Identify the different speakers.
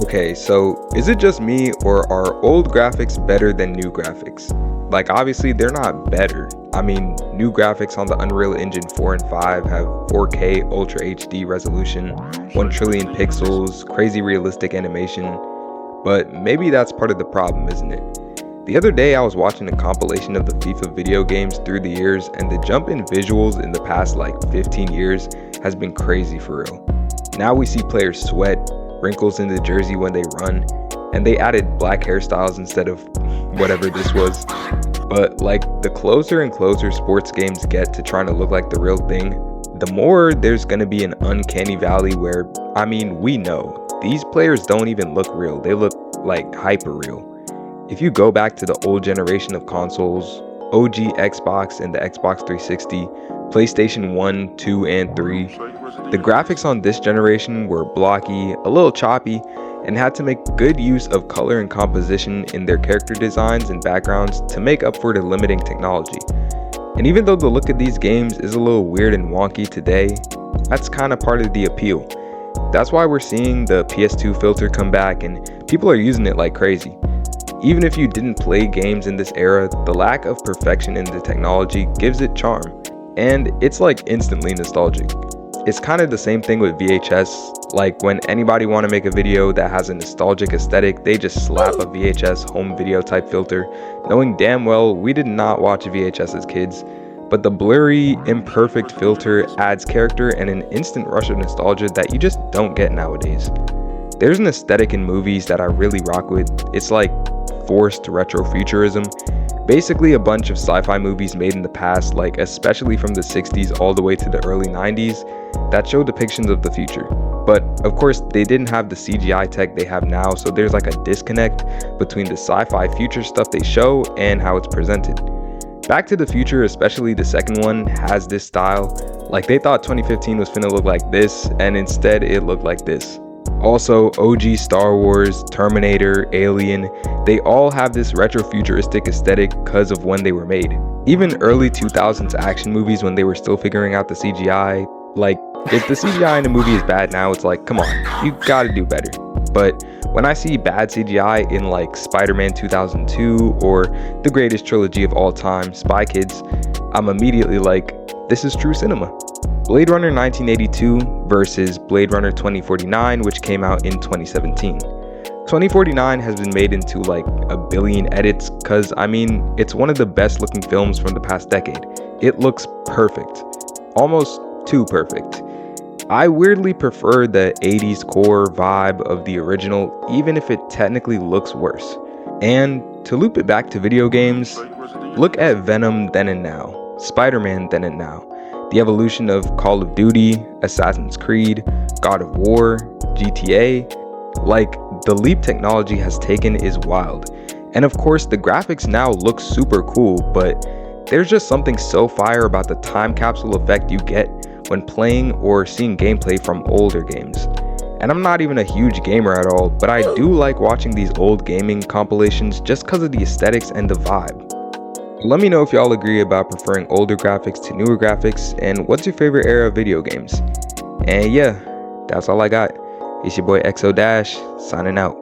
Speaker 1: Okay, so is it just me or are old graphics better than new graphics? Like, obviously, they're not better. I mean, new graphics on the Unreal Engine 4 and 5 have 4K Ultra HD resolution, 1 trillion pixels, crazy realistic animation, but maybe that's part of the problem, isn't it? The other day, I was watching a compilation of the FIFA video games through the years, and the jump in visuals in the past like 15 years has been crazy for real. Now we see players sweat, wrinkles in the jersey when they run, and they added black hairstyles instead of whatever this was. But like, the closer and closer sports games get to trying to look like the real thing, the more there's gonna be an uncanny valley where, I mean, we know these players don't even look real, they look like hyper real. If you go back to the old generation of consoles, OG Xbox and the Xbox 360, PlayStation 1, 2, and 3, the graphics on this generation were blocky, a little choppy, and had to make good use of color and composition in their character designs and backgrounds to make up for the limiting technology. And even though the look of these games is a little weird and wonky today, that's kind of part of the appeal. That's why we're seeing the PS2 filter come back and people are using it like crazy. Even if you didn't play games in this era, the lack of perfection in the technology gives it charm, and it's like instantly nostalgic. It's kind of the same thing with VHS, like when anybody want to make a video that has a nostalgic aesthetic, they just slap a VHS home video type filter, knowing damn well we did not watch VHS as kids, but the blurry, imperfect filter adds character and an instant rush of nostalgia that you just don't get nowadays. There's an aesthetic in movies that I really rock with. It's like forced retrofuturism. Basically a bunch of sci-fi movies made in the past, like especially from the 60s all the way to the early 90s, that show depictions of the future. But of course they didn't have the CGI tech they have now, so there's like a disconnect between the sci-fi future stuff they show and how it's presented. Back to the Future, especially the second one, has this style. Like they thought 2015 was finna look like this, and instead it looked like this. Also, OG Star Wars, Terminator, Alien, they all have this retrofuturistic aesthetic because of when they were made. Even early 2000s action movies when they were still figuring out the CGI, like, if the CGI in a movie is bad now, it's like, come on, you gotta do better. But when I see bad CGI in like Spider-Man 2002 or the greatest trilogy of all time, Spy Kids, I'm immediately like, this is true cinema. Blade Runner 1982 versus Blade Runner 2049, which came out in 2017. 2049 has been made into like a billion edits because, I mean, it's one of the best looking films from the past decade. It looks perfect. Almost too perfect. I weirdly prefer the 80s core vibe of the original, even if it technically looks worse. And to loop it back to video games, look at Venom then and now, Spider-Man then and now. The evolution of Call of Duty, Assassin's Creed, God of War, GTA, like the leap technology has taken is wild. And of course the graphics now look super cool, but there's just something so fire about the time capsule effect you get when playing or seeing gameplay from older games. And I'm not even a huge gamer at all, but I do like watching these old gaming compilations just because of the aesthetics and the vibe. Let me know if y'all agree about preferring older graphics to newer graphics, and what's your favorite era of video games. And yeah, that's all I got. It's your boy XO Dash, signing out.